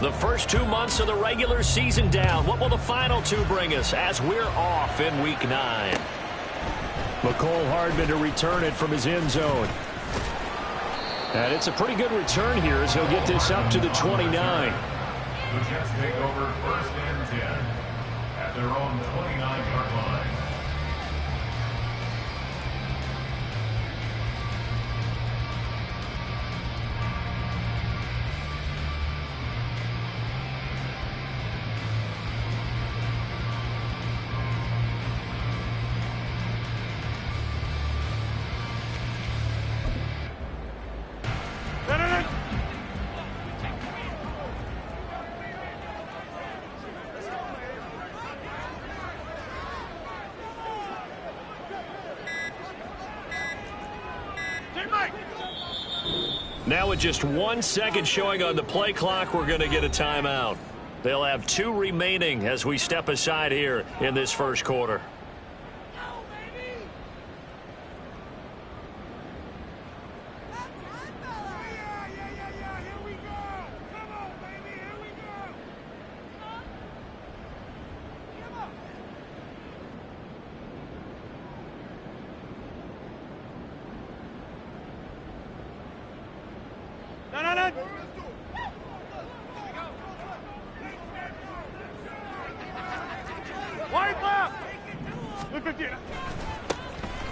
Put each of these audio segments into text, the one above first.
The first 2 months of the regular season down. What will the final two bring us as we're off in Week 9? McCole Hardman to return it from his end zone. And it's a pretty good return here as he'll get this up to the 29. The Jets take over 1st and 10 at their own 29-yard line. Now with just 1 second showing on the play clock, we're going to get a timeout. They'll have 2 remaining as we step aside here in this first quarter.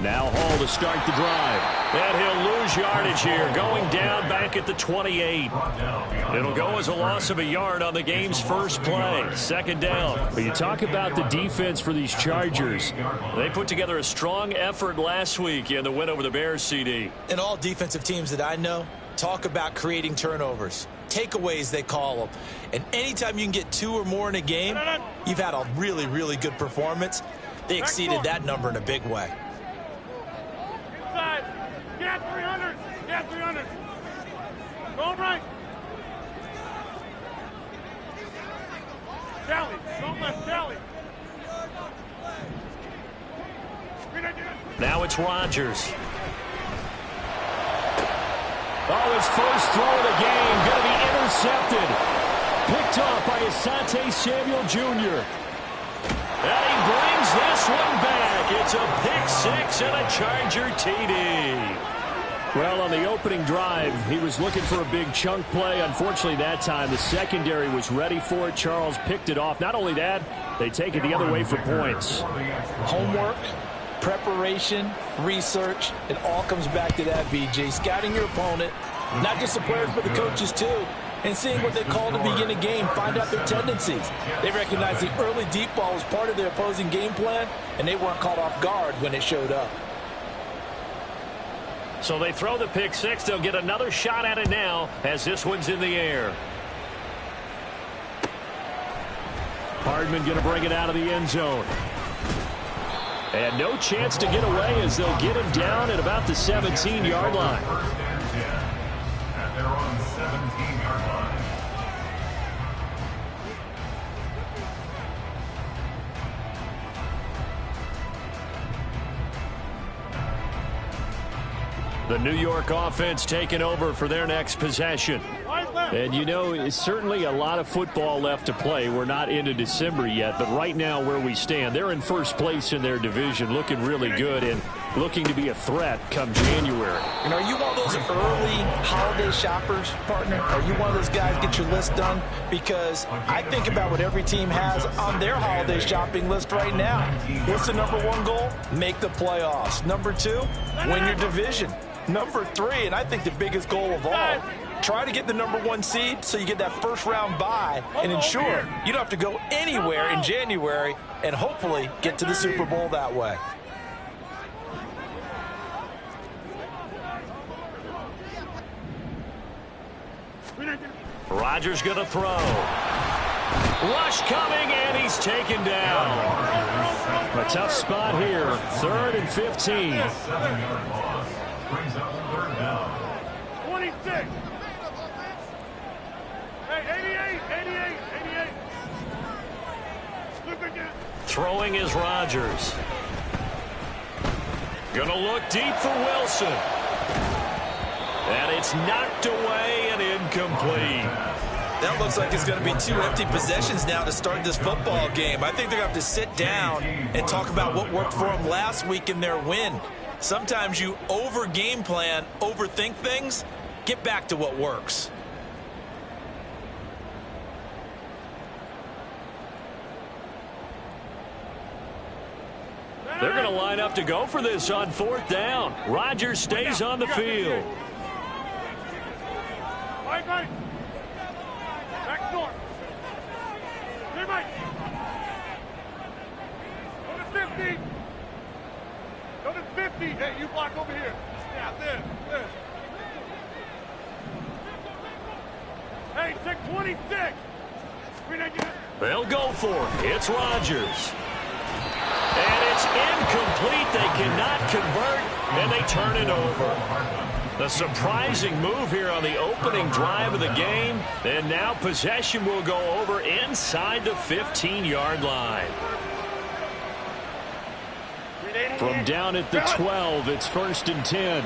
Now Hall to start the drive. And he'll lose yardage here, going down back at the 28. It'll go as a loss of a yard on the game's first play. Second down. But you talk about the defense for these Chargers. They put together a strong effort last week in the win over the Bears, CD. And all defensive teams that I know talk about creating turnovers. Takeaways, they call them. And anytime you can get 2 or more in a game, you've had a really, really good performance. They exceeded that number in a big way. Inside. Get 300. Get 300. Go right. Kelly. Don't left Kelly. Now it's Rodgers. Oh, his first throw of the game going to be intercepted. Picked off by Asante Samuel Jr. And he brings this one back. It's a pick-6 and a Charger TD. Well, on the opening drive, he was looking for a big chunk play. Unfortunately, that time, the secondary was ready for it. Charles picked it off. Not only that, they take it the other way for points. Homework, preparation, research, it all comes back to that, BJ. Scouting your opponent, not just the players, but the coaches too. And seeing what they call to begin a game, find out their tendencies. They recognize the early deep ball was part of their opposing game plan, and they weren't caught off guard when it showed up. So they throw the pick-6. They'll get another shot at it now as this one's in the air. Hardman going to bring it out of the end zone. And no chance to get away as they'll get him down at about the 17-yard line. At their own 17-yard line. The New York offense taking over for their next possession. And, you know, it's certainly a lot of football left to play. We're not into December yet, but right now where we stand, they're in first place in their division, looking really good and looking to be a threat come January. And are you one of those early holiday shoppers, partner? Are you one of those guys get your list done? Because I think about what every team has on their holiday shopping list right now. What's the #1 goal? Make the playoffs. #2, win your division. #3, and I think the biggest goal of all, try to get the #1 seed so you get that first-round bye and ensure you don't have to go anywhere in January and hopefully get to the Super Bowl that way. Rodgers going to throw. Rush coming, and he's taken down. A tough spot here. 3rd and 15. Brings up 3rd down. 26. Hey, 88. Look again. Throwing is Rodgers. Gonna look deep for Wilson. And it's knocked away and incomplete. That looks like it's going to be 2 empty possessions now to start this football game. I think they're going to have to sit down and talk about what worked for them last week in their win. Sometimes you over-game plan, overthink things. Get back to what works. They're going to line up to go for this on 4th down. Rodgers stays on the field. Right. Back north. Clear right. Go to 50. Go to 50. Hey, you block over here. Yeah, this. Hey, take 26. They'll go for it. It's Rodgers. And it's incomplete. They cannot convert, and they turn it over. A surprising move here on the opening drive of the game. And now possession will go over inside the 15-yard line. From down at the 12, it's 1st and 10.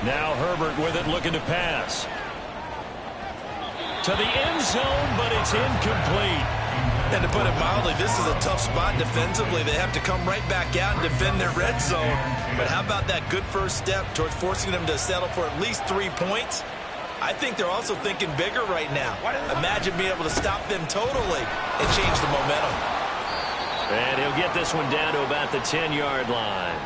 Now Herbert with it, looking to pass. To the end zone, but it's incomplete. And to put it mildly, this is a tough spot defensively. They have to come right back out and defend their red zone. But how about that good first step towards forcing them to settle for at least 3 points? I think they're also thinking bigger right now. Imagine being able to stop them totally and change the momentum. And he'll get this one down to about the 10-yard line.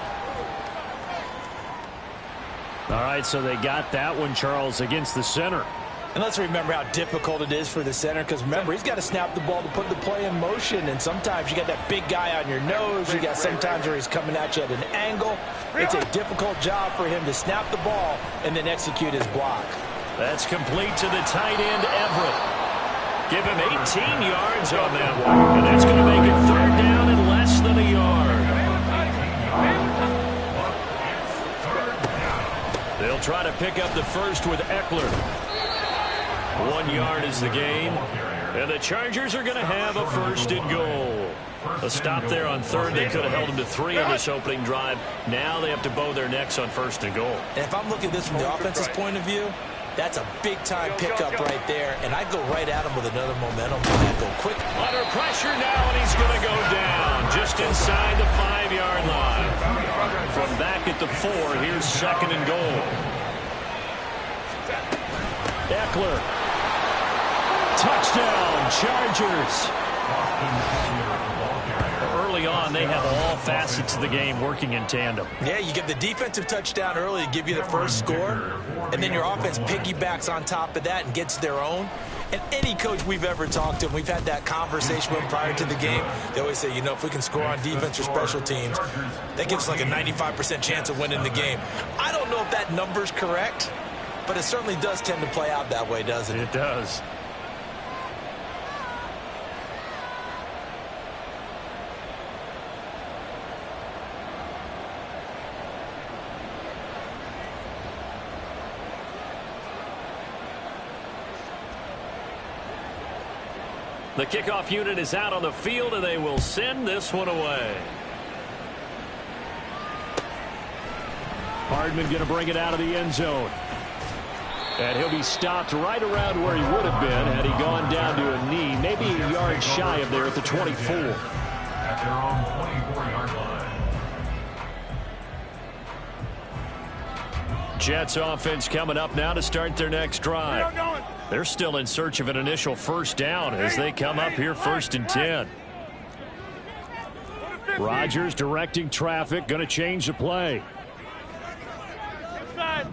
All right, so they got that one, Charles, against the center. And let's remember how difficult it is for the center, because remember, he's got to snap the ball to put the play in motion, and sometimes you got that big guy on your nose. You got sometimes where he's coming at you at an angle. It's a difficult job for him to snap the ball and then execute his block. That's complete to the tight end, Everett. Give him 18 yards on that one, and that's going to make it 3rd down and less than a yard. They'll try to pick up the first with Eckler. 1 yard is the gain, and the Chargers are going to have a 1st and goal. A stop there on 3rd. They could have held them to 3 on this opening drive. Now they have to bow their necks on 1st and goal. And if I'm looking at this from the offense's point of view, that's a big-time pickup right there, and I'd go right at him with another momentum plan. Go quick. Under pressure now, and he's going to go down just inside the 5-yard line. From back at the 4, here's 2nd and goal. Eckler. Touchdown, Chargers. Early on, they have all facets of the game working in tandem. Yeah, you get the defensive touchdown early to give you the first score, and then your offense piggybacks on top of that and gets their own. And any coach we've ever talked to, and we've had that conversation with prior to the game, they always say, you know, if we can score on defense or special teams, that gives us like a 95% chance of winning the game. I don't know if that number's correct, but it certainly does tend to play out that way, doesn't it? It does. The kickoff unit is out on the field, and they will send this one away. Hardman going to bring it out of the end zone. And he'll be stopped right around where he would have been had he gone down to a knee, maybe a yard shy of there at the 24. At their own 24-yard line. Jets offense coming up now to start their next drive. They're still in search of an initial 1st down as they come up here 1st and 10. Rodgers directing traffic, going to change the play. Inside.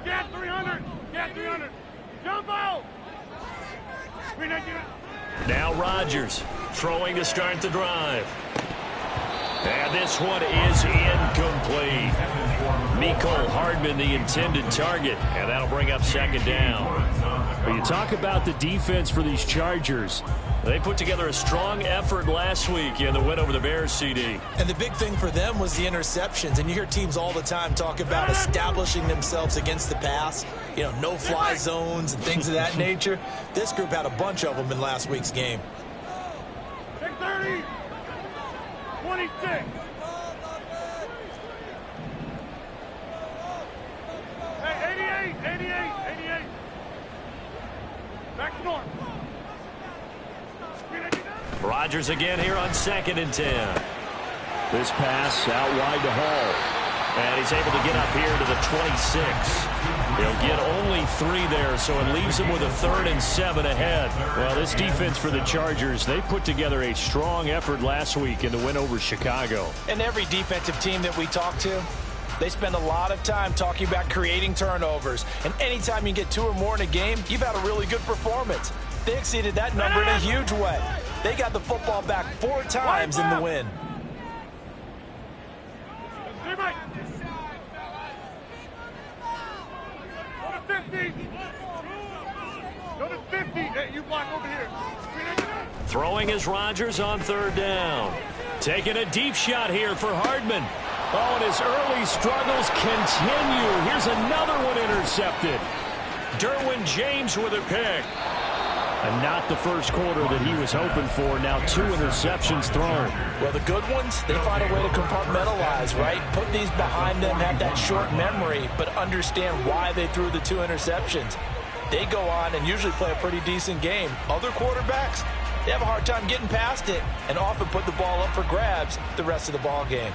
Get 300. Get 300. Jump out. Now Rodgers throwing to start the drive. And this one is incomplete. Mecole Hardman, the intended target, and that'll bring up 2nd down. But you talk about the defense for these Chargers. They put together a strong effort last week in the win over the Bears, CD. And the big thing for them was the interceptions. And you hear teams all the time talk about establishing themselves against the pass. You know, no-fly zones and things of that nature. This group had a bunch of them in last week's game. 30. 26. Rodgers again here on 2nd and 10. This pass out wide to Hall. And he's able to get up here to the 26. He'll get only 3 there, so it leaves him with a 3rd and 7 ahead. Well, this defense for the Chargers, they put together a strong effort last week in the win over Chicago. And every defensive team that we talk to, they spend a lot of time talking about creating turnovers. And anytime you get 2 or more in a game, you've had a really good performance. They exceeded that number in a huge way. They got the football back 4 times in the win. Go to 50. Hey, you block over here. Throwing is Rodgers on 3rd down. Taking a deep shot here for Hardman. Oh, and his early struggles continue. Here's another one intercepted. Derwin James with a pick. And not the first quarter that he was hoping for. Now 2 interceptions thrown. Well, the good ones, they find a way to compartmentalize, right? Put these behind them, have that short memory, but understand why they threw the 2 interceptions. They go on and usually play a pretty decent game. Other quarterbacks, they have a hard time getting past it and often put the ball up for grabs the rest of the ball game.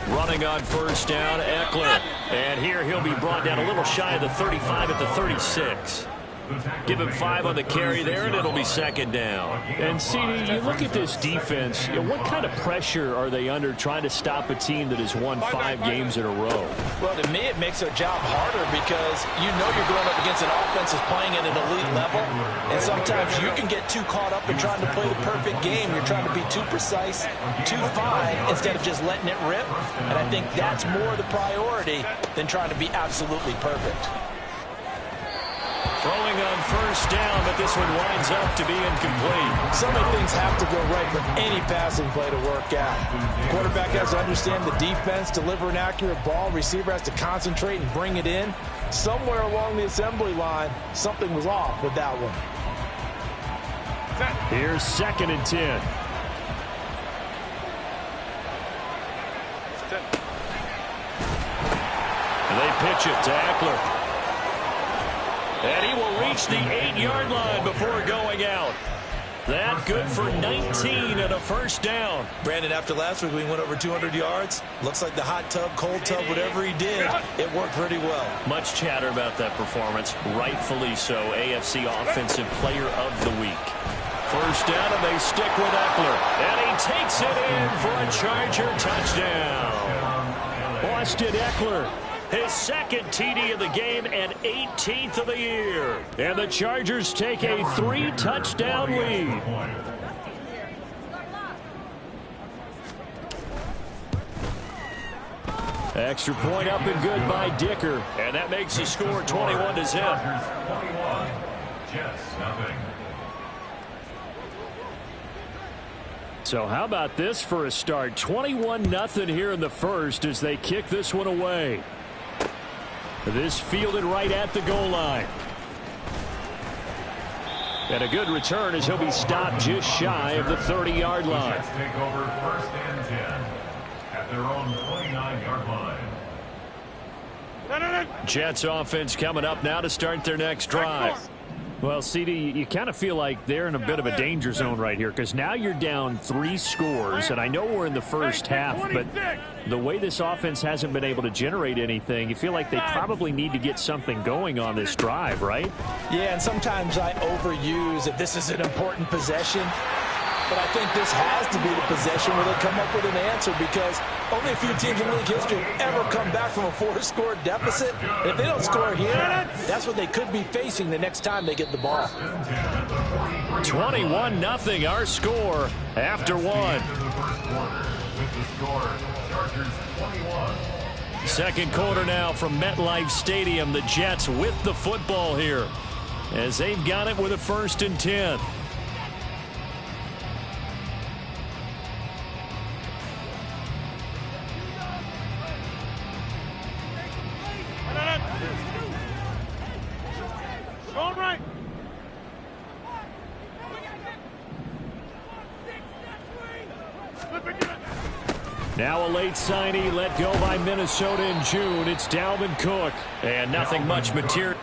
Running on 1st down, Eckler. And here he'll be brought down a little shy of the 35 at the 36. Give him 5 on the carry there, and it'll be 2nd down. And, CD, you look at this defense, what kind of pressure are they under trying to stop a team that has won 5 games in a row? Well, to me, it makes their job harder because you know you're going up against an offense that's playing at an elite level, and sometimes you can get too caught up in trying to play the perfect game. You're trying to be too precise, too fine, instead of just letting it rip, and I think that's more the priority than trying to be absolutely perfect. Throwing on 1st down, but this one winds up to be incomplete. So many things have to go right for any passing play to work out. The quarterback has to understand the defense, deliver an accurate ball. Receiver has to concentrate and bring it in. Somewhere along the assembly line, something was off with that one. Here's 2nd and 10. And they pitch it to Eckler. And he will reach the 8-yard line before going out. That good for 19 and a 1st down. Brandon, after last week, we went over 200 yards. Looks like the hot tub, cold tub, whatever he did, it worked pretty well. Much chatter about that performance. Rightfully so. AFC Offensive Player of the Week. 1st down, and they stick with Eckler. And he takes it in for a Charger touchdown. Austin Eckler. His 2nd TD of the game and 18th of the year. And the Chargers take a 3-touchdown lead. Extra point up and good by Dicker. And that makes the score 21-0. So how about this for a start? 21-0 here in the first as they kick this one away. This fielded right at the goal line. And a good return as he'll be stopped just shy of the 30-yard line. Jets take over 1st and 10 at their own 29-yard line. Jets offense coming up now to start their next drive. Well, CD, you kind of feel like they're in a bit of a danger zone right here because now you're down 3 scores, and I know we're in the first half, but the way this offense hasn't been able to generate anything, you feel like they probably need to get something going on this drive, right? Yeah, and sometimes I overuse that this is an important possession. But I think this has to be the possession where they come up with an answer because only a few teams in league history have ever come back from a 4-score deficit. And if they don't score here, that's what they could be facing the next time they get the ball. 21-0 our score after 1. Second quarter now from MetLife Stadium. The Jets with the football here as they've got it with a 1st and 10. Now a late signee let go by Minnesota in June. It's Dalvin Cook. And nothing much material.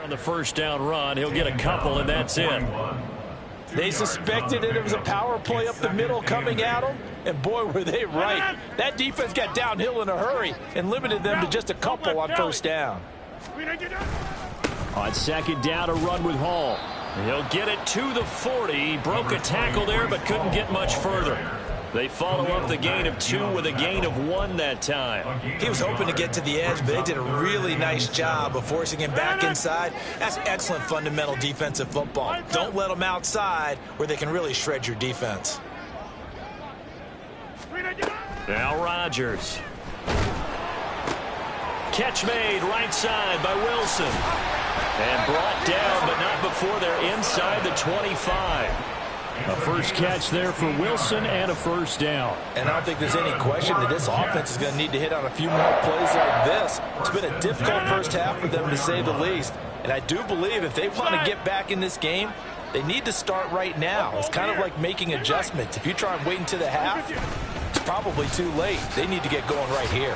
On the first down run, he'll get a couple, and that's it. They suspected it was a power play up the middle coming at them, and boy, were they right. That defense got downhill in a hurry and limited them to just a couple on first down. On second down, a run with Hall. He'll get it to the 40. Broke a tackle there, but couldn't get much further. They follow up the gain of 2 with a gain of 1 that time. He was hoping to get to the edge, but they did a really nice job of forcing him back inside. That's excellent fundamental defensive football. Don't let them outside where they can really shred your defense. Now Rodgers. Catch made right side by Wilson. And brought down, but not before they're inside the 25. A first catch there for Wilson and a first down. And I don't think there's any question that this offense is going to need to hit on a few more plays like this. It's been a difficult first half for them, to say the least. And I do believe if they want to get back in this game, they need to start right now. It's kind of like making adjustments. If you try and wait until the half, it's probably too late. They need to get going right here.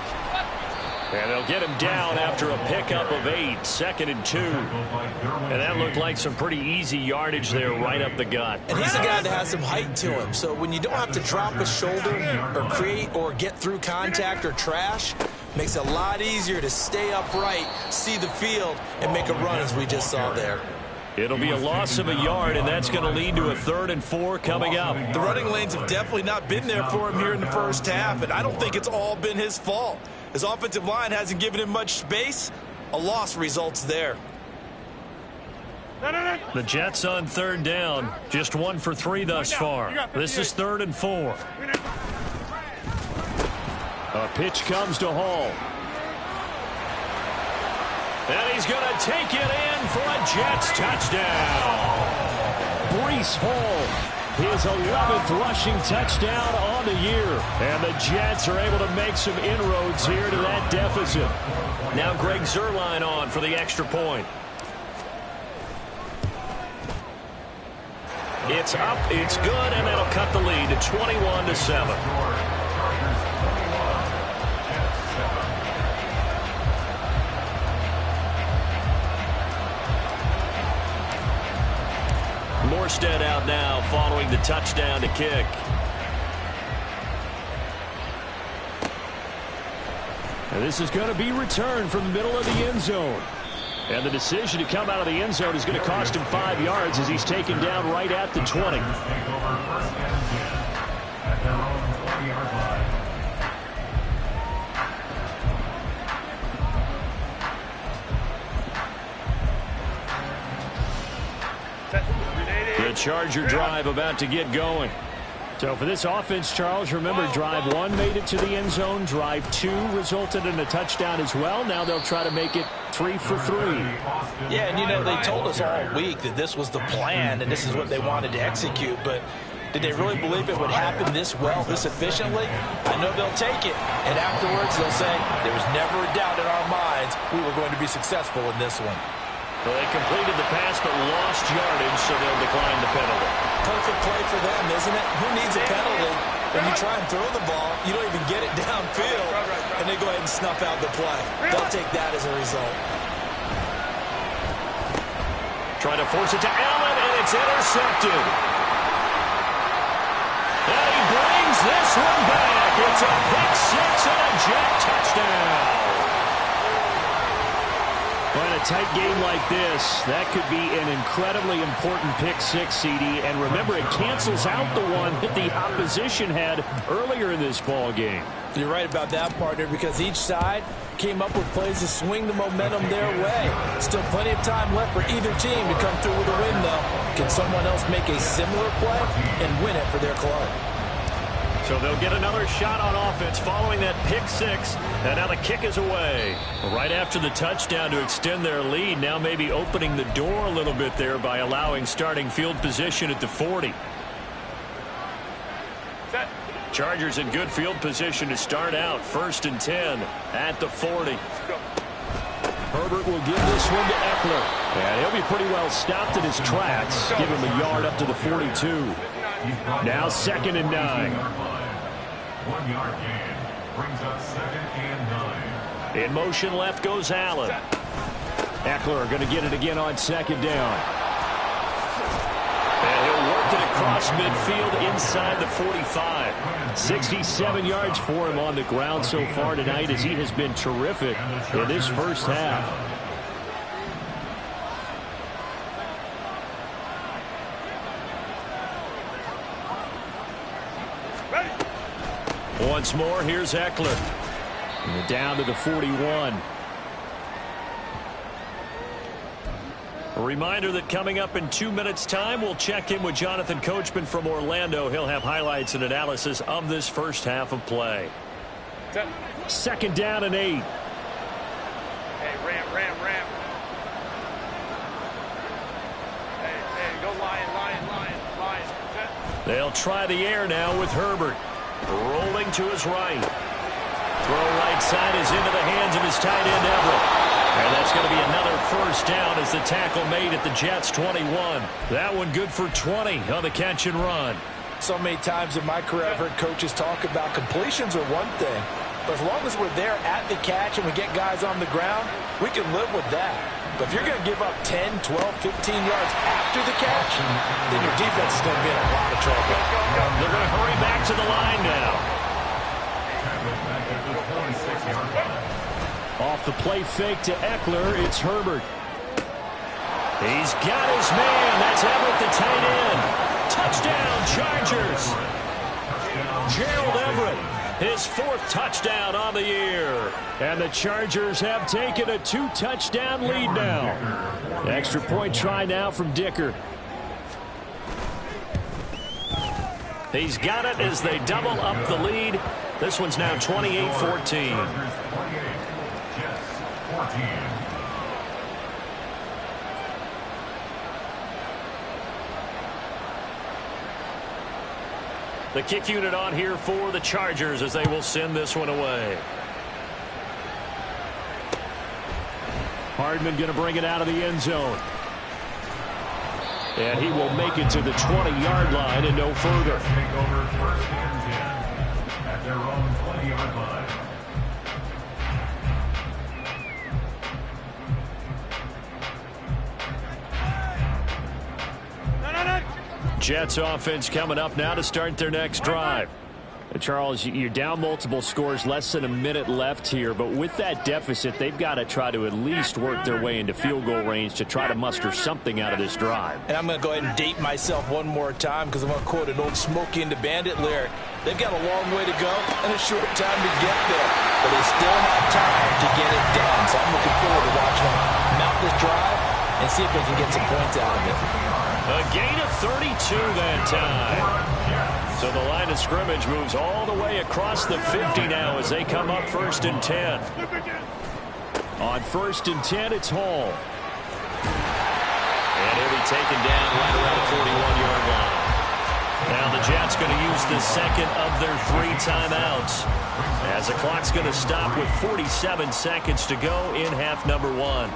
And they'll get him down after a pickup of 8, 2nd and 2. And that looked like some pretty easy yardage there right up the gut. And he's a guy that has some height to him. So when you don't have to drop a shoulder or create or get through contact or trash, makes it a lot easier to stay upright, see the field, and make a run as we just saw there. It'll be a loss of a yard, and that's going to lead to a 3rd and 4 coming up. The running lanes have definitely not been there for him here in the first half, and I don't think it's all been his fault. His offensive line hasn't given him much space. A loss results there. The Jets on 3rd down. Just 1 for 3 thus far. This is 3rd and 4. A pitch comes to Hall. And he's going to take it in for a Jets touchdown. Breece Hall. His 11th rushing touchdown on the year. And the Jets are able to make some inroads here to that deficit. Now Greg Zuerlein on for the extra point. It's up, it's good, and that'll cut the lead to 21-7. Morstead out now following the touchdown to kick. And this is going to be returned from the middle of the end zone. And the decision to come out of the end zone is going to cost him 5 yards as he's taken down right at the 20. The Charger drive about to get going. So for this offense, Charles, remember drive 1 made it to the end zone. Drive 2 resulted in a touchdown as well. Now they'll try to make it 3 for 3. Yeah, and you know, they told us all week that this was the plan and this is what they wanted to execute. But did they really believe it would happen this well, this efficiently? I know they'll take it. And afterwards they'll say, there was never a doubt in our minds we were going to be successful in this one. Well, they completed the pass but lost yardage, so they'll decline the penalty. Perfect play for them, isn't it? Who needs a penalty? When you try and throw the ball, you don't even get it downfield, and they go ahead and snuff out the play. They'll take that as a result. Trying to force it to Allen, and it's intercepted. And he brings this one back. It's a pick 6 and a Jet touchdown. Well, in a tight game like this, that could be an incredibly important pick 6, CD. And remember, it cancels out the one that the opposition had earlier in this ball game. You're right about that, partner, because each side came up with plays to swing the momentum their way. Still plenty of time left for either team to come through with a win, though. Can someone else make a similar play and win it for their club? So they'll get another shot on offense following that pick six. And now the kick is away. Right after the touchdown to extend their lead, now maybe opening the door a little bit there by allowing starting field position at the 40. Set. Chargers in good field position to start out. 1st and 10 at the 40. Herbert will give this one to Eckler. And he'll be pretty well stopped in his tracks. Give him a yard up to the 42. Now 2nd and 9. 1 yard gain brings up 2nd and 9. In motion left goes Allen. Eckler going to get it again on 2nd down. And he'll work it across midfield inside the 45. 67 yards for him on the ground so far tonight as he has been terrific in this first half. Once more, here's Eckler. And down to the 41. A reminder that coming up in 2 minutes' time, we'll check in with Jonathan Coachman from Orlando. He'll have highlights and analysis of this first half of play. 2nd down and 8. Hey, ram. Hey, go lion. Set. They'll try the air now with Herbert. Rolling to his right. Throw right side is into the hands of his tight end, Everett. And that's going to be another 1st down as the tackle made at the Jets' 21. That one good for 20 on the catch and run. So many times in my career I've heard coaches talk about completions are one thing. But as long as we're there at the catch and we get guys on the ground, we can live with that. But if you're going to give up 10, 12, 15 yards after the catch, then your defense is going to be in a lot of trouble. They're going to hurry back to the line now. Off the play fake to Eckler, it's Herbert. He's got his man. That's Everett, the tight end. Touchdown, Chargers. Gerald Everett, his 4th touchdown on the year. And the Chargers have taken a 2-touchdown lead now. Extra point try now from Dicker. He's got it as they double up the lead. This one's now 28-14. The kick unit on here for the Chargers as they will send this one away. Hardman going to bring it out of the end zone. And he will make it to the 20-yard line and no further. Take over 1st and 10 at their own 20-yard line. Jets offense coming up now to start their next drive. Charles, you're down multiple scores, less than a minute left here, but with that deficit, they've got to try to at least work their way into field goal range to try to muster something out of this drive. And I'm going to go ahead and date myself one more time because I'm going to quote an old Smokey and the Bandit lyric. They've got a long way to go and a short time to get there, but they still have time to get it done. So I'm looking forward to watching them mount this drive and see if they can get some points out of it. A gain of 32 that time. So the line of scrimmage moves all the way across the 50 now as they come up 1st and 10. On 1st and 10, it's Hall. And he'll be taken down right around the 41-yard line. Now the Jets going to use the 2nd of their 3 timeouts as the clock's going to stop with 47 seconds to go in half number 1.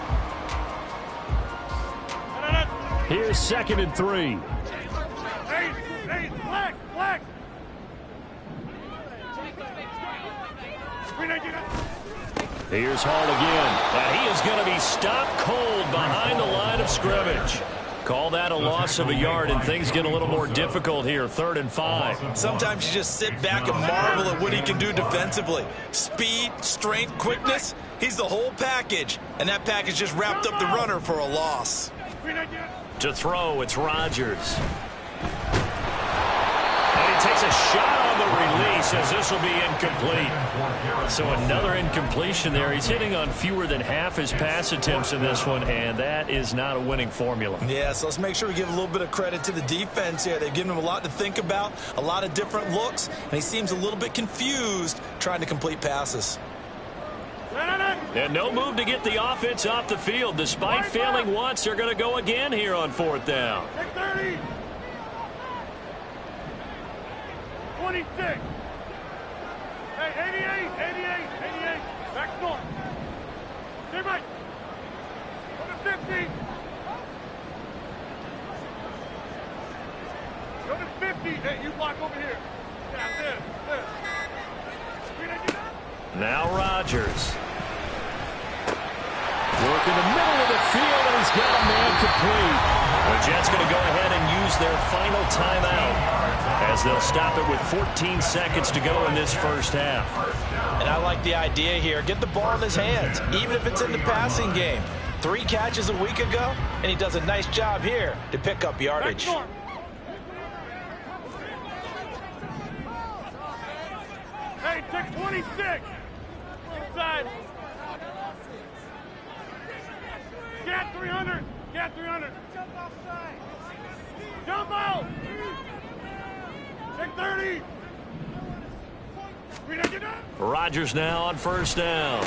Here's 2nd and 3. Hey, black. Here's Hall again. And he is going to be stopped cold behind the line of scrimmage. Call that a loss of a yard, and things get a little more difficult here. 3rd and 5. Sometimes you just sit back and marvel at what he can do defensively. Speed, strength, quickness. He's the whole package. And that package just wrapped up the runner for a loss. To throw, it's Rodgers. And he takes a shot on the release, says this will be incomplete. So another incompletion there. He's hitting on fewer than half his pass attempts in this one, and that is not a winning formula. Yeah, so let's make sure we give a little bit of credit to the defense here. They've given him a lot to think about, a lot of different looks, and he seems a little bit confused trying to complete passes. And no move to get the offense off the field. Despite failing once, they're going to go again here on 4th down. 30. 26. Hey, 88. Back north. Stay right. Go to 50. Go to 50. Hey, you block over here. Yeah, this. Now Rodgers. Work in the middle of the field, and he's got a man complete. The Jets going to go ahead and use their final timeout as they'll stop it with 14 seconds to go in this first half. And I like the idea here. Get the ball in his hands, even if it's in the passing game. 3 catches a week ago, and he does a nice job here to pick up yardage. Hey, take 26. Inside. Get 300. Get 300. Jump outside. Jump out. Take 30. Rodgers now on 1st down.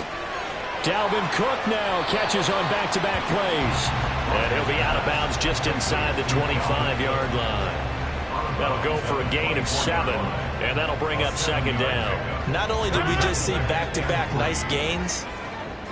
Dalvin Cook now catches on back-to-back plays. And he'll be out of bounds just inside the 25-yard line. That'll go for a gain of 7, and that'll bring up 2nd down. Not only did we just see back-to-back nice gains,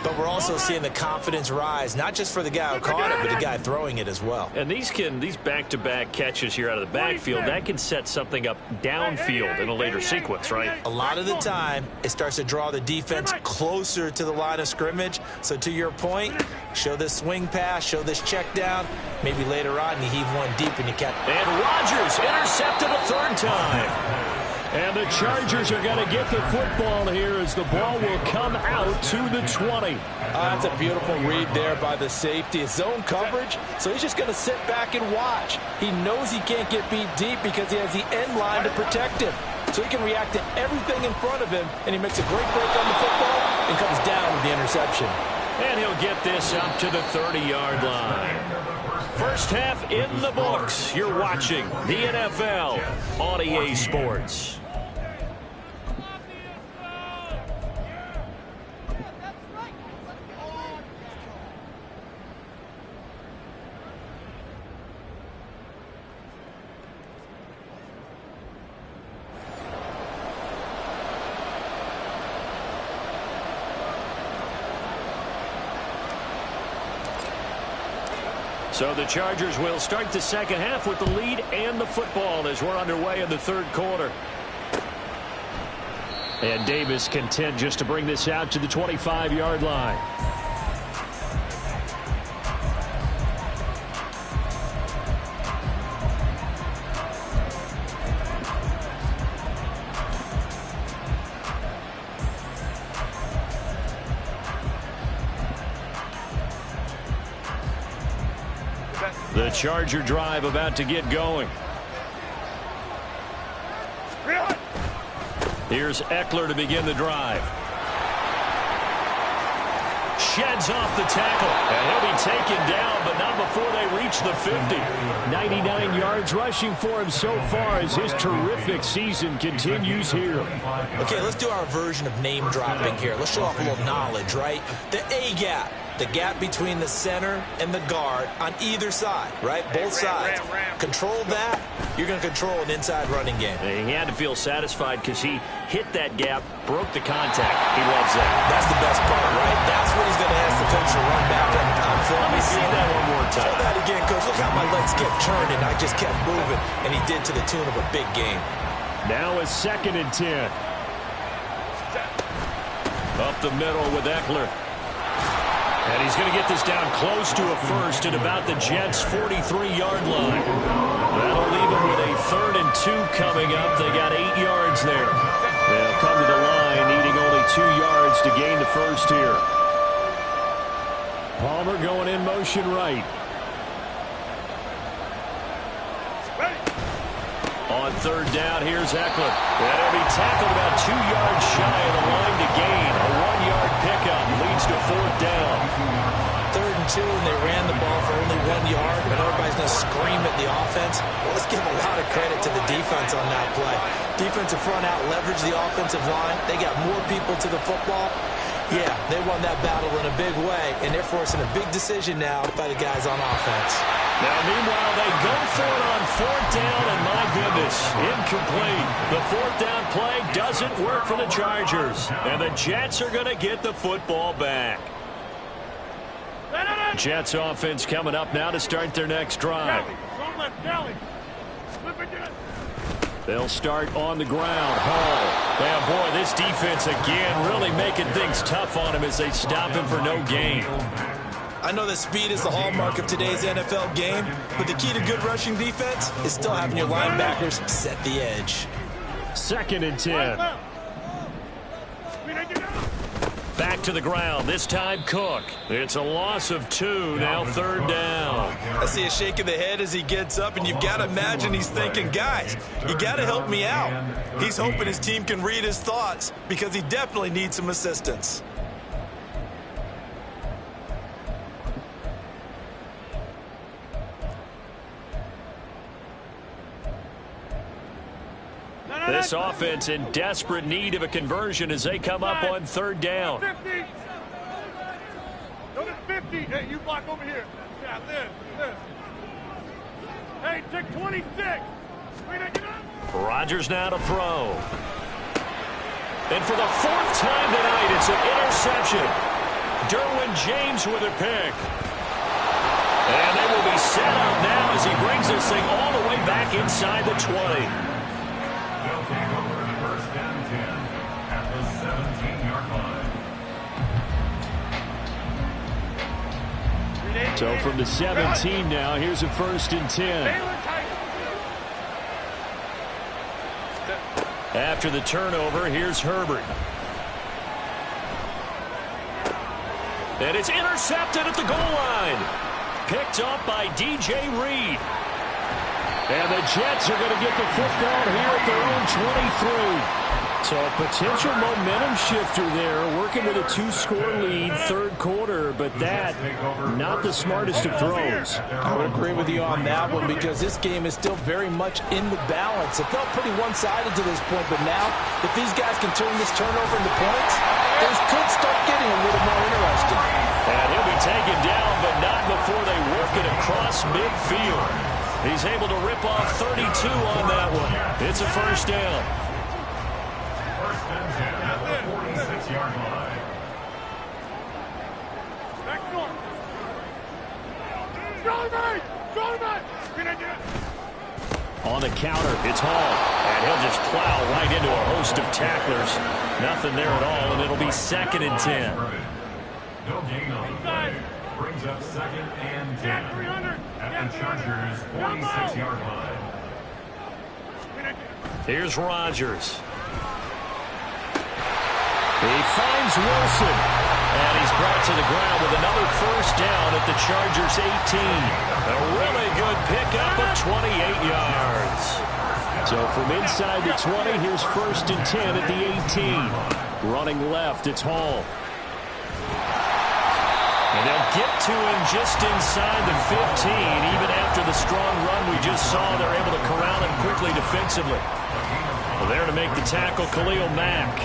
but we're also seeing the confidence rise, not just for the guy who caught it, but the guy throwing it as well. And these back-to-back catches here out of the backfield, that can set something up downfield in a later sequence, right? A lot of the time, it starts to draw the defense closer to the line of scrimmage. So to your point, show this swing pass, show this check down. Maybe later on you heave one deep and you catch. And Rodgers intercepted a 3rd time. And the Chargers are going to get the football here as the ball will come out to the 20. That's a beautiful read there by the safety. It's zone coverage, so he's just going to sit back and watch. He knows he can't get beat deep because he has the end line to protect him. So he can react to everything in front of him, and he makes a great break on the football and comes down with the interception. And he'll get this up to the 30-yard line. First half in the books. You're watching the NFL on EA Sports. So the Chargers will start the second half with the lead and the football as we're underway in the 3rd quarter. And Davis content just to bring this out to the 25-yard line. The Charger drive about to get going. Here's Eckler to begin the drive. Sheds off the tackle. And he'll be taken down, but not before they reach the 50. 99 yards rushing for him so far as his terrific season continues here. Okay, let's do our version of name dropping here. Let's show off a little knowledge, right? The A-gap. The gap between the center and the guard on either side, right? Both sides. Control that, you're going to control an inside running game. And he had to feel satisfied because he hit that gap, broke the contact. He loves that. That's the best part, right? That's what he's going to ask the coach to run back on film. Let me see that one more time. Show that again, coach. Look how my legs kept turning. I just kept moving, and he did to the tune of a big game. Now a 2nd and 10. Up the middle with Eckler. And he's going to get this down close to a first at about the Jets' 43-yard line. That'll leave them with a 3rd and 2 coming up. They got 8 yards there. They'll come to the line needing only 2 yards to gain the first here. Palmer going in motion right. On 3rd down, here's Eckler. And he'll be tackled about brings to 4th down. 3rd and 2, and they ran the ball for only 1 yard, and everybody's going to scream at the offense. Well, let's give a lot of credit to the defense on that play. Defensive front out leveraged the offensive line. They got more people to the football. Yeah, they won that battle in a big way, and they're forcing a big decision now by the guys on offense. Now, meanwhile, they go for it on 4th down, and my goodness, incomplete. The 4th down play doesn't work for the Chargers, and the Jets are going to get the football back. Jets offense coming up now to start their next drive. They'll start on the ground. Hall. Yeah, boy, this defense again really making things tough on him as they stop him for no gain. I know that speed is the hallmark of today's NFL game, but the key to good rushing defense is still having your linebackers set the edge. 2nd and 10. Back to the ground. This time Cook. It's a loss of 2. Now 3rd down. I see a shake of the head as he gets up, and you've got to imagine he's thinking, guys, you got to help me out. He's hoping his team can read his thoughts because he definitely needs some assistance. This offense in desperate need of a conversion as they come up on 3rd down. 50. Go to 50. Hey, you block over here. Yeah, this. Hey, take 26. Rodgers now to throw. And for the 4th time tonight, it's an interception. Derwin James with a pick. And they will be set up now as he brings this thing all the way back inside the 20. They'll take over the 1st and 10 at the 17-yard line. So from the 17 now, here's a 1st and 10. After the turnover, here's Herbert. And it's intercepted at the goal line. Picked up by DJ Reed. And the Jets are going to get the football here at their own 23. So a potential momentum shifter there, working with a 2-score lead, 3rd quarter, but that, not the smartest of throws. I would agree with you on that one because this game is still very much in the balance. It felt pretty one-sided to this point, but now, if these guys can turn this turnover into points, things could start getting a little more interesting. And he'll be taken down, but not before they work it across midfield. He's able to rip off 32 on that one. It's a 1st down. 1st and 10 at the 46-yard line. On the counter, it's Hall. And he'll just plow right into a host of tacklers. Nothing there at all, and it'll be 2nd and 10. No gain on the play. Brings up 2nd and 10 at the Chargers' 46-yard line. Here's Rodgers. He finds Wilson. And he's brought to the ground with another 1st down at the Chargers' 18. A really good pickup of 28 yards. So from inside the 20, here's 1st and 10 at the 18. Running left, it's Hall. And they'll get to him just inside the 15. Even after the strong run we just saw, they're able to corral him quickly defensively. Well, there to make the tackle, Khalil Mack.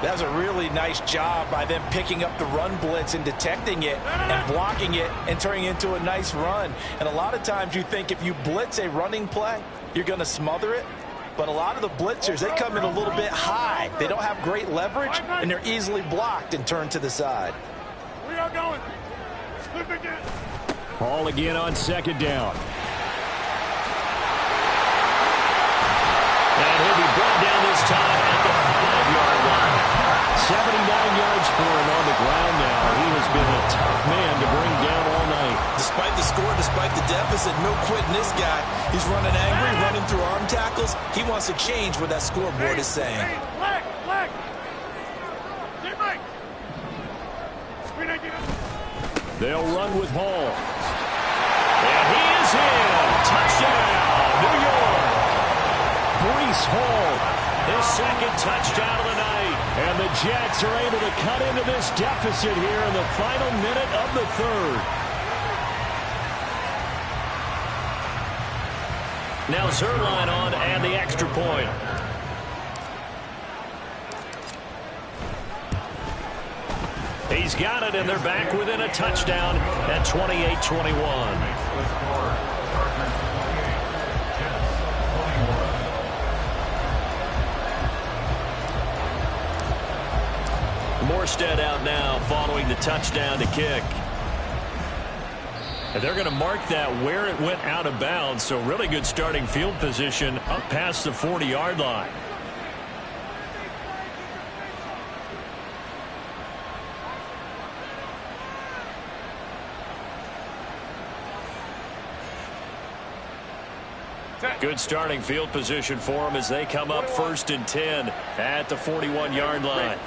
That was a really nice job by them picking up the run blitz and detecting it and blocking it and turning it into a nice run. And a lot of times you think if you blitz a running play, you're going to smother it. But a lot of the blitzers, they come in a little bit high. They don't have great leverage, and they're easily blocked and turned to the side. We are going. Hall again on 2nd down. And he'll be brought down this time at the 5-yard line. 79 yards for him on the ground now. He has been a tough man to bring down all night. Despite the score, despite the deficit, no quitting this guy. He's running angry, running through arm tackles. He wants to change what that scoreboard is saying. Leg. They'll run with Hall. And he is in. Touchdown, New York. Breece Hall His second touchdown of the night. And the Jets are able to cut into this deficit here in the final minute of the third. Now Zerline on and the extra point. He's got it, and they're back within a touchdown at 28-21. Morstead out now following the touchdown to kick. And they're going to mark that where it went out of bounds, so really good starting field position up past the 40-yard line. Good starting field position for them as they come up 1st and 10 at the 41-yard line.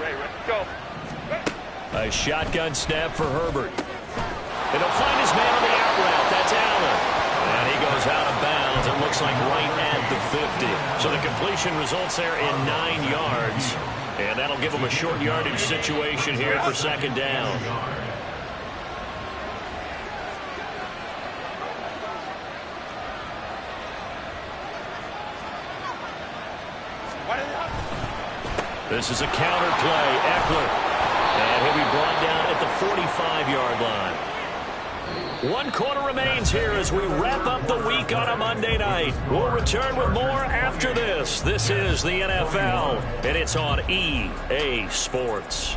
A shotgun snap for Herbert. And he'll find his man on the out route. That's Allen. And he goes out of bounds. It looks like right at the 50. So the completion results there in 9 yards. And that'll give him a short yardage situation here for 2nd down. This is a counter play. Eckler. And he'll be brought down at the 45-yard line. 1 quarter remains here as we wrap up the week on a Monday night. We'll return with more after this. This is the NFL, and it's on EA Sports.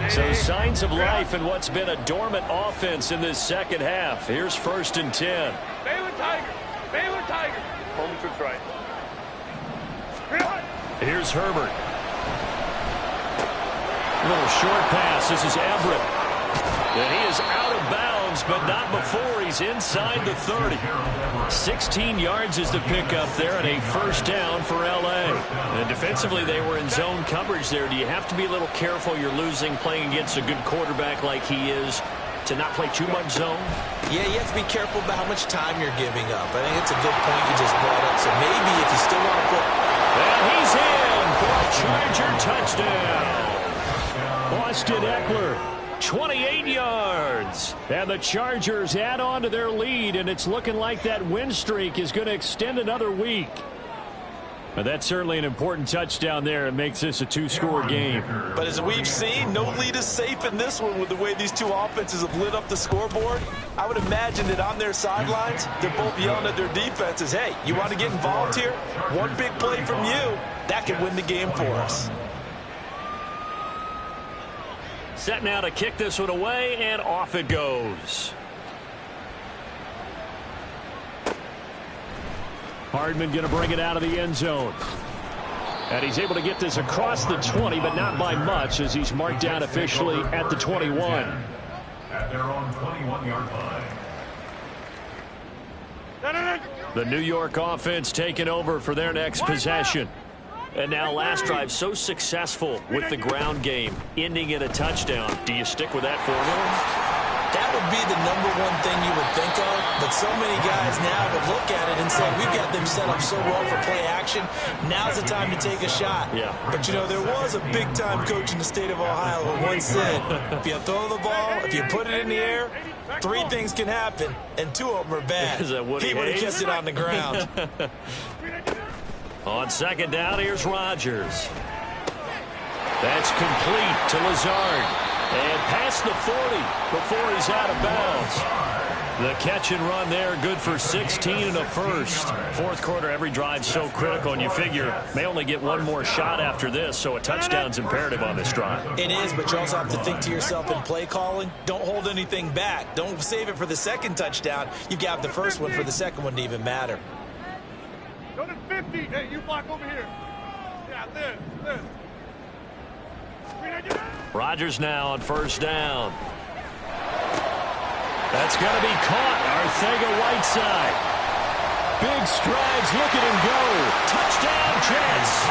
So signs of life in what's been a dormant offense in this second half. Here's 1st and 10. Baylor Tiger. Baylor Tiger. Home trips right. Here's Herbert. Little short pass. This is Everett. And he is out of bounds, but not before he's inside the 30. 16 yards is the pickup there, and a 1st down for L.A. And defensively, they were in zone coverage there. Do you have to be a little careful? You're losing playing against a good quarterback like he is to not play too much zone? Yeah, you have to be careful about how much time you're giving up. I think it's a good point you just brought up. So maybe if you still want to put... And he's in for a Charger touchdown. Austin Eckler. 28 yards. And the Chargers add on to their lead, and it's looking like that win streak is going to extend another week. But that's certainly an important touchdown there. It makes this a 2-score game. But as we've seen, no lead is safe in this one with the way these two offenses have lit up the scoreboard. I would imagine that on their sidelines, they're both yelling at their defenses, hey, you want to get involved here? One big play from you, that could win the game for us. Set now to kick this one away, and off it goes. Hardman going to bring it out of the end zone. And he's able to get this across the 20, but not by much, as he's marked down officially at the 21. At their own 21-yard line. The New York offense taking over for their next possession. And now last drive so successful with the ground game, ending in a touchdown. Do you stick with that formula? That would be the #1 thing you would think of, but so many guys now would look at it and say, we've got them set up so well for play action, now's the time to take a shot. Yeah. But, you know, there was a big-time coach in the state of Ohio who once said, if you throw the ball, if you put it in the air, 3 things can happen, and 2 of them are bad. Is that Woody He would have Hayes? kept it on the ground. On 2nd down, here's Rodgers. That's complete to Lazard. And past the 40 before he's out of bounds. The catch and run there, good for 16 and a first. 4th quarter, every drive so critical, and you figure may only get one more shot after this, so a touchdown's imperative on this drive. It is, but you also have to think to yourself in play calling, don't hold anything back. Don't save it for the 2nd touchdown. You got the first one for the 2nd one to even matter. Go to 50. Hey, you block over here. Yeah, this. Rodgers now on 1st down. That's going to be caught. Arcega-Whiteside. big strides. Look at him go. Touchdown, Jets.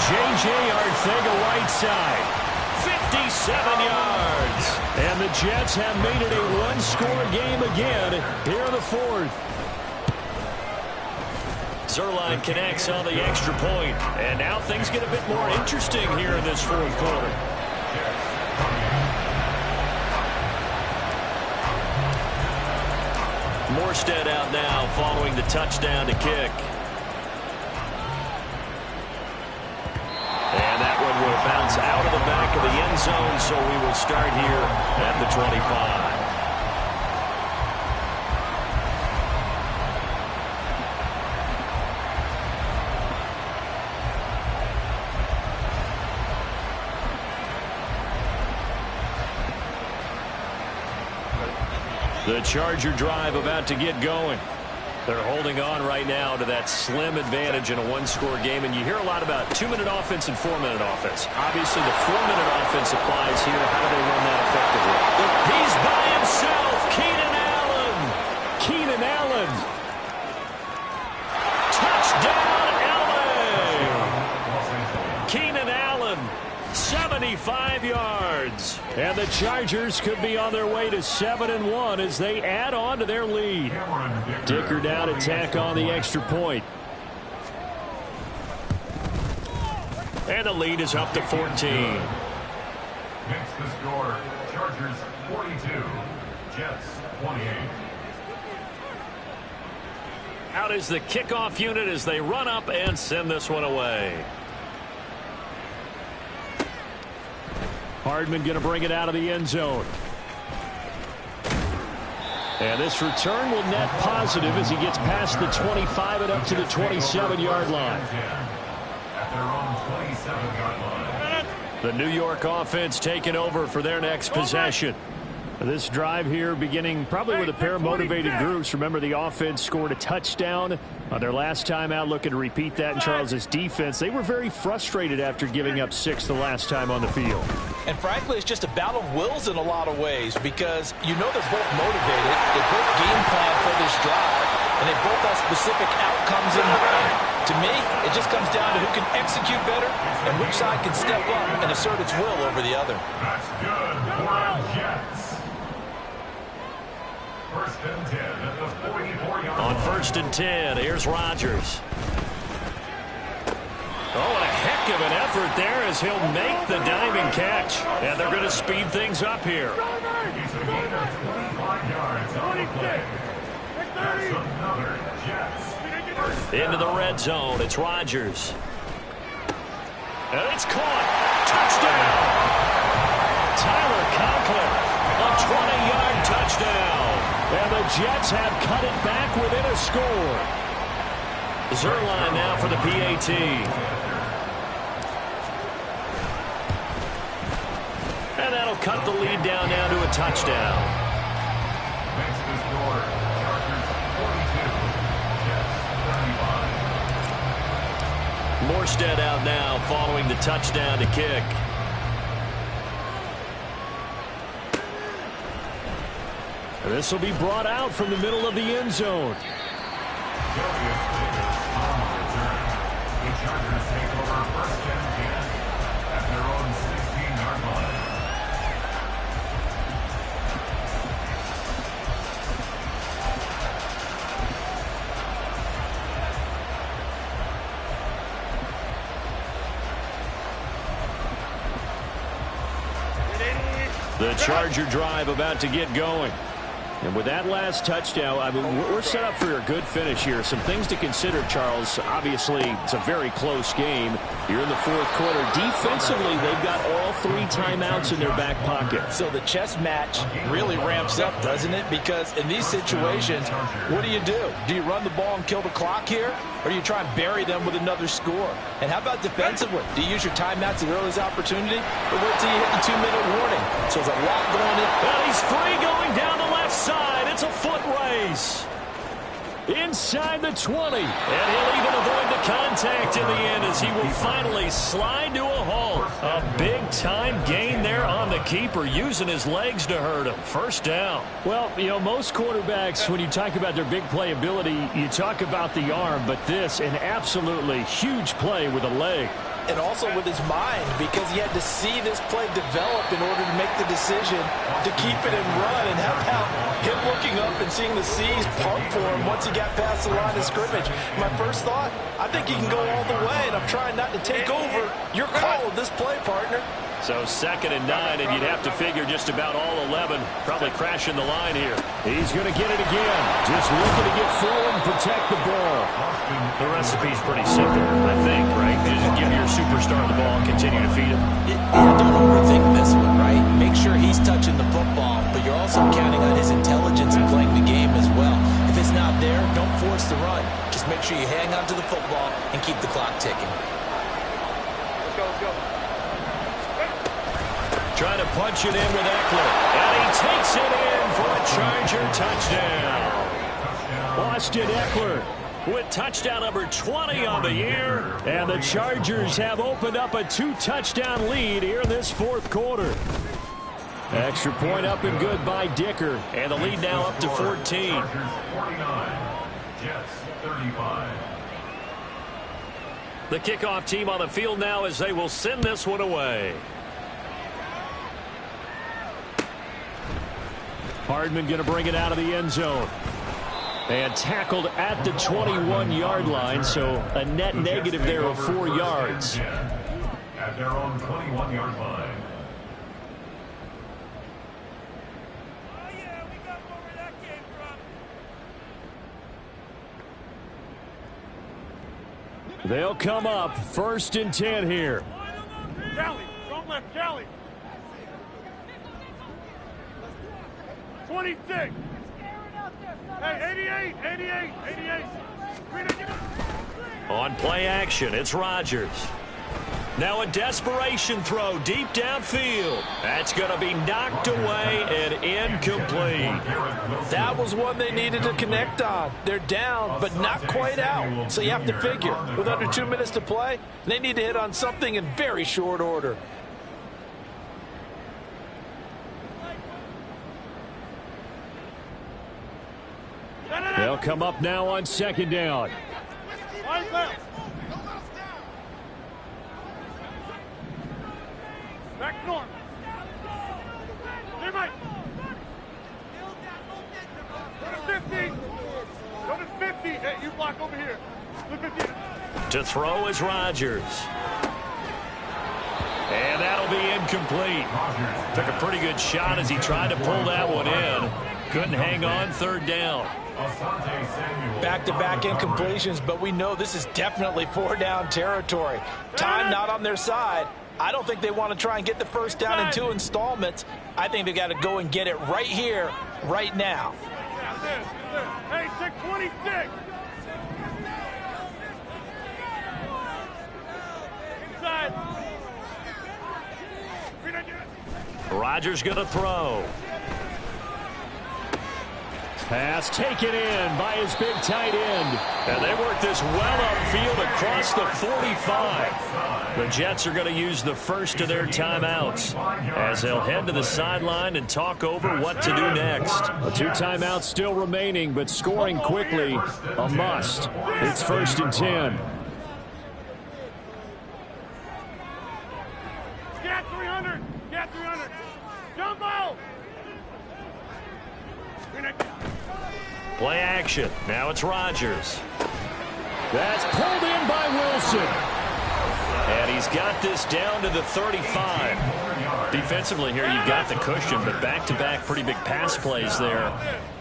J.J. Arcega-Whiteside, 57 yards. And the Jets have made it a one-score game again here in the fourth. Zerline connects on the extra point. And now things get a bit more interesting here in this fourth quarter. Morstead out now following the touchdown to kick. And that one will bounce out of the back of the end zone, so we will start here at the 25. The Charger drive about to get going. They're holding on right now to that slim advantage in a one-score game, and you hear a lot about 2-minute offense and 4-minute offense. Obviously, the 4-minute offense applies here. How do they run that effectively? He's by himself. Keenan Allen. Keenan Allen. Touchdown, LA. Keenan Allen, 75 yards. And the Chargers could be on their way to 7-1 as they add on to their lead. Dicker down to tack on the extra point. And the lead is up to 14. Makes the score. Chargers 42. Jets 28. Out is the kickoff unit as they run up and send this one away. Hardman going to bring it out of the end zone. And this return will net positive as he gets past the 25 and up to the 27-yard line. The New York offense taking over for their next possession. This drive here beginning probably with a pair of motivated groups. Remember, the offense scored a touchdown on their last time out. Looking to repeat that in Charles's defense. They were very frustrated after giving up 6 the last time on the field. And frankly, it's just a battle of wills in a lot of ways because you know they're both motivated. They both game plan for this drive, and they both have specific outcomes in mind. To me, it just comes down to who can execute better and which side can step up and assert its will over the other. That's good for our Jets. First and 10 at the 44-yard line. On first and 10, here's Rodgers. Oh, and a heck of an effort there as he'll make the diving catch. And they're going to speed things up here. He's a gain of 25 yards on the play. That's another Jets. Into the red zone, it's Rodgers. And it's caught. Touchdown. Tyler Conklin, a 20-yard touchdown. And the Jets have cut it back within a score. Zerline now for the PAT. And that'll cut the lead down now to a touchdown. Makes the score. Chargers 42. Jets 35. Morstead out now following the touchdown to kick. This will be brought out from the middle of the end zone. The Chargers take over first and 10 at their own 16-yard line. The Charger drive about to get going. And with that last touchdown, I mean, we're set up for a good finish here. Some things to consider, Charles. Obviously, it's a very close game. You're in the fourth quarter. Defensively, they've got all 3 timeouts in their back pocket. So the chess match really ramps up, doesn't it? Because in these situations, what do? Do you run the ball and kill the clock here? Or do you try and bury them with another score? And how about defensively? Do you use your timeouts at the earliest opportunity? Or wait till you hit the 2-minute warning? So there's a lot going in. Well, he's free going down the left side. It's a foot race. Inside the 20. And he'll even avoid the contact in the end as he will finally slide to a halt. A big-time gain there on the keeper, using his legs to hurt him. First down. Well, you know, most quarterbacks, when you talk about their big play ability, you talk about the arm, but this, an absolutely huge play with a leg. And also with his mind, because he had to see this play develop in order to make the decision to keep it and run. And how about him looking up and seeing the C's pump for him once he got past the line of scrimmage? My first thought, I think he can go all the way, and I'm trying not to take over. Your call with this play, partner. So 2nd and 9, and you'd have to figure just about all 11 probably crashing the line here. He's going to get it again. Just looking to get forward and protect the ball. The recipe's pretty simple, I think, right? You just give your superstar the ball and continue to feed him. Yeah, don't overthink this one, right? Make sure he's touching the football, but you're also counting on his intelligence in playing the game as well. If it's not there, don't force the run. Just make sure you hang on to the football and keep the clock ticking. Let's go. Trying to punch it in with Eckler. And he takes it in for a Charger touchdown. Austin Eckler with touchdown number 20 on the year. And the Chargers have opened up a 2-touchdown lead here in this fourth quarter. Extra point up and good by Dicker. And the lead now up to 14. Chargers 49, Jets 35. The kickoff team on the field now as they will send this one away. Hardman going to bring it out of the end zone. And tackled at the 21-yard line, so a net negative there of 4 yards. At their own 21-yard line. They'll come up 1st and 10 here. Callie, strong left, Callie. 26. Hey, 88. On play action, it's Rodgers. Now a desperation throw deep downfield. That's going to be knocked away and incomplete. That was one they needed to connect on. They're down, but not quite out. So you have to figure, with under 2 minutes to play, they need to hit on something in very short order. They'll come up now on 2nd down. Back north. Hey, Mike. Go to 50. Go to 50. Hey, you block over here. Look 50. To throw is Rodgers. And that'll be incomplete. Took a pretty good shot as he tried to pull that one in. Couldn't hang on 3rd down. Back-to-back incompletions, but we know this is definitely 4-down territory. Time not on their side. I don't think they want to try and get the first down in 2 installments. I think they got to go and get it right here, right now. Hey, 626. Inside. Rodgers going to throw. Pass taken in by his big tight end. And they work this well upfield across the 45. The Jets are going to use the first of their timeouts as they'll head to the sideline and talk over what to do next. 2 timeouts still remaining, but scoring quickly, a must. It's 1st and 10. Get 300. Get 300. Jumbo. Play action. Now it's Rodgers. That's pulled in by Wilson. And he's got this down to the 35. Defensively here, you've got the cushion, but back-to-back pretty big pass plays there.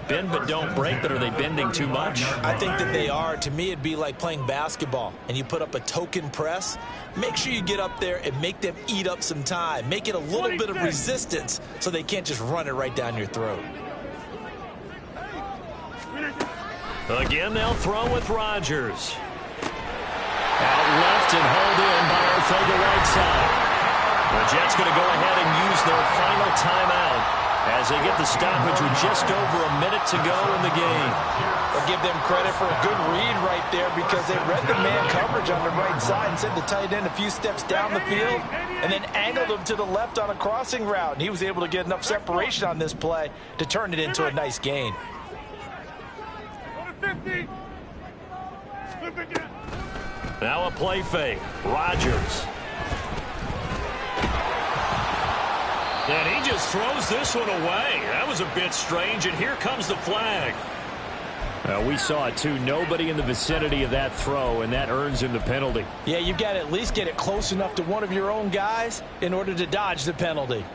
Bend but don't break, but are they bending too much? I think that they are. To me, it'd be like playing basketball, and you put up a token press. Make sure you get up there and make them eat up some time. Make it a little bit of resistance so they can't just run it right down your throat. Again, they'll throw with Rodgers. Out left and hauled in by Ortega right side. The Jets going to go ahead and use their final timeout. as they get the stoppage with just over a minute to go in the game. I'll give them credit for a good read right there because they read the man coverage on the right side and sent the tight end a few steps down the field and then angled him to the left on a crossing route. And he was able to get enough separation on this play to turn it into a nice gain. 50. Now a play fake. Rodgers. And he just throws this one away. That was a bit strange, and here comes the flag. We saw it, too. Nobody in the vicinity of that throw, and that earns him the penalty. Yeah, you've got to at least get it close enough to one of your own guys in order to dodge the penalty.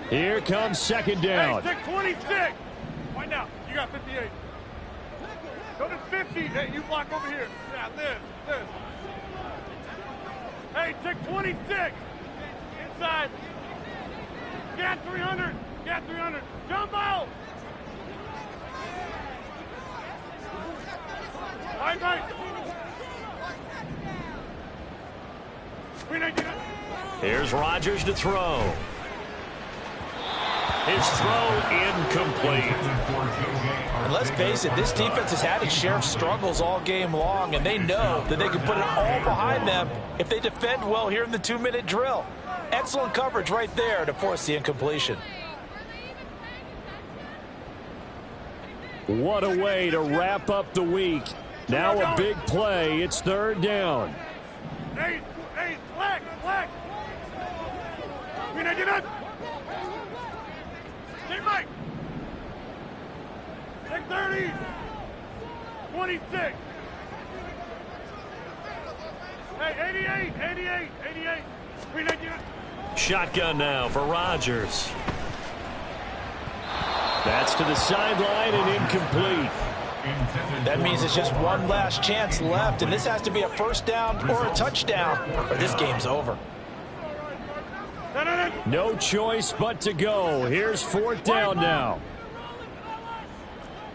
Here comes second down. Hey, take 26. Right now, you got 58. Go to 50. Hey, you block over here. Yeah, this. Hey, take 26. Inside. Get 300. Get 300. Jumbo. All right. Here's Rodgers to throw. His throw incomplete. And let's face it, this defense has had its share of struggles all game long, and they know that they can put it all behind them if they defend well here in the 2-minute drill. Excellent coverage right there to force the incompletion. What a way to wrap up the week. Now a big play. It's third down. Hey, flag. Get up. Take Mike. Take 30. 26. Hey, 88. Shotgun now for Rodgers. That's to the sideline and incomplete. That means it's just one last chance left, and this has to be a first down or a touchdown, or this game's over. No choice but to go. Here's fourth down now.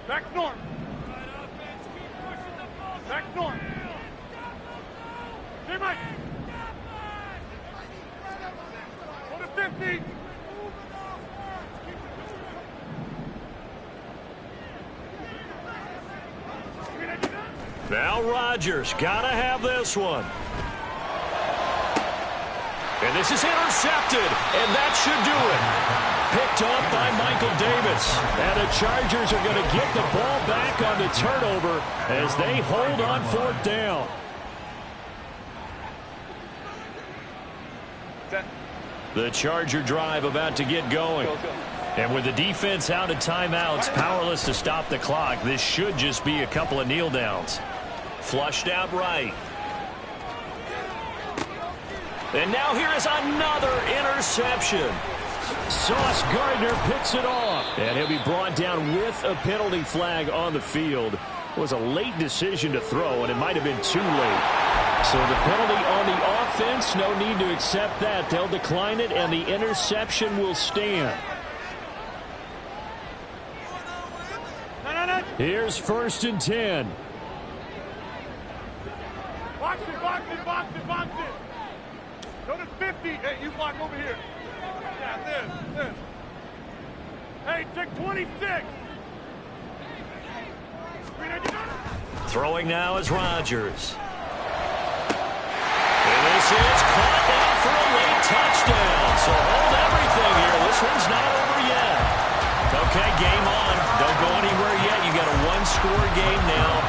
Back north. Hey, Mike. Go to 50. Now Rodgers, gotta have this one. And this is intercepted, and that should do it. Picked off by Michael Davis. And the Chargers are going to get the ball back on the turnover as they hold on fourth down. The Charger drive about to get going. And with the defense out of timeouts, powerless to stop the clock, this should just be a couple of kneel downs. Flushed out right. And now here is another interception. Sauce Gardner picks it off. And he'll be brought down with a penalty flag on the field. It was a late decision to throw, and it might have been too late. So the penalty on the offense, no need to accept that. They'll decline it, and the interception will stand. Here's first and 10. Box it. Go to 50. Hey, you block over here. Yeah, this. Hey, take 26. Throwing now is Rodgers. And this is caught down for a late touchdown. So hold everything here. This one's not over yet. Okay, game on. Don't go anywhere yet. You got a one-score game now.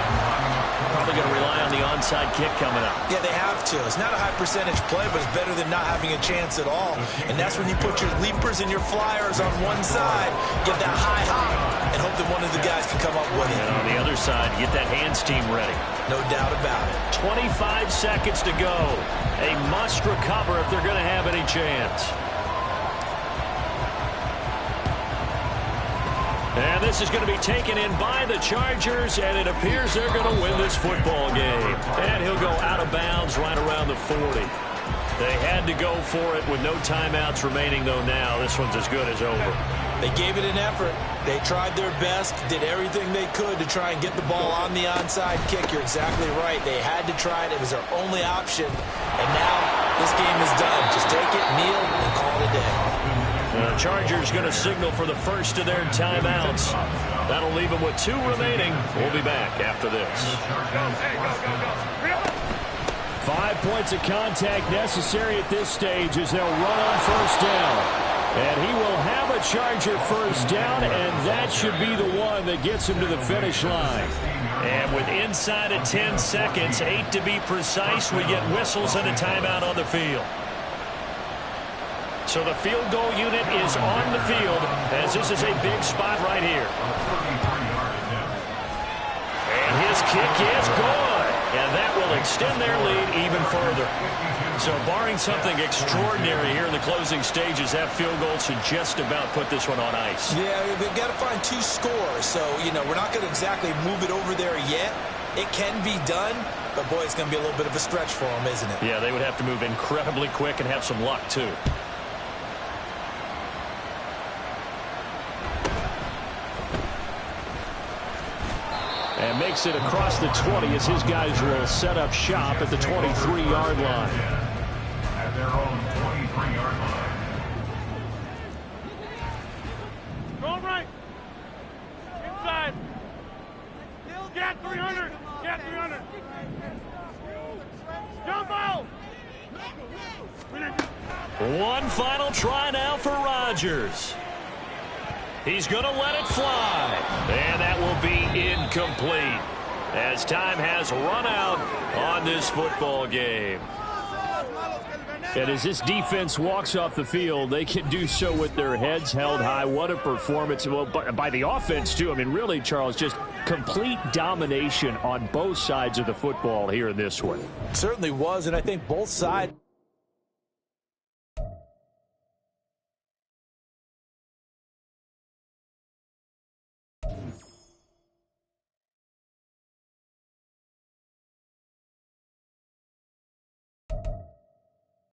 Probably going to rely on the onside kick coming up. Yeah, they have to. It's not a high percentage play, but it's better than not having a chance at all. And that's when you put your leapers and your flyers on one side, get that high hop, and hope that one of the guys can come up with it. And on the other side, get that hands team ready. No doubt about it. 25 seconds to go. A must recover if they're going to have any chance. And this is going to be taken in by the Chargers, and it appears they're going to win this football game. And he'll go out of bounds right around the 40. They had to go for it with no timeouts remaining, though now this one's as good as over. They gave it an effort. They tried their best, did everything they could to try and get the ball on the onside kick. You're exactly right. They had to try it. It was their only option. And now this game is done. Just take it, kneel, and call it a day. The Chargers going to signal for the first of their timeouts. That'll leave them with 2 remaining. We'll be back after this. 5 points of contact necessary at this stage as they'll run on first down. And he will have a Charger first down, and that should be the one that gets him to the finish line. And with inside of 10 seconds, 8 to be precise, we get whistles and a timeout on the field. So the field goal unit is on the field as this is a big spot right here. And his kick is good. And that will extend their lead even further. So barring something extraordinary here in the closing stages, that field goal should just about put this one on ice. Yeah, we've got to find 2 scores. So, we're not going to exactly move it over there yet. It can be done, but, boy, it's going to be a little bit of a stretch for them, isn't it? Yeah, they would have to move incredibly quick and have some luck, too. And makes it across the 20 as his guys will set up shop at the 23-yard line. At their own 23-yard line. Go right. Inside. Get 300. Get 300. Jumbo. One final try now for Rodgers. He's going to let it fly. And that will be incomplete as time has run out on this football game. And as this defense walks off the field, they can do so with their heads held high. What a performance. Well, by the offense, too. I mean, really, Charles, just complete domination on both sides of the football here in this one. Certainly was, and I think both sides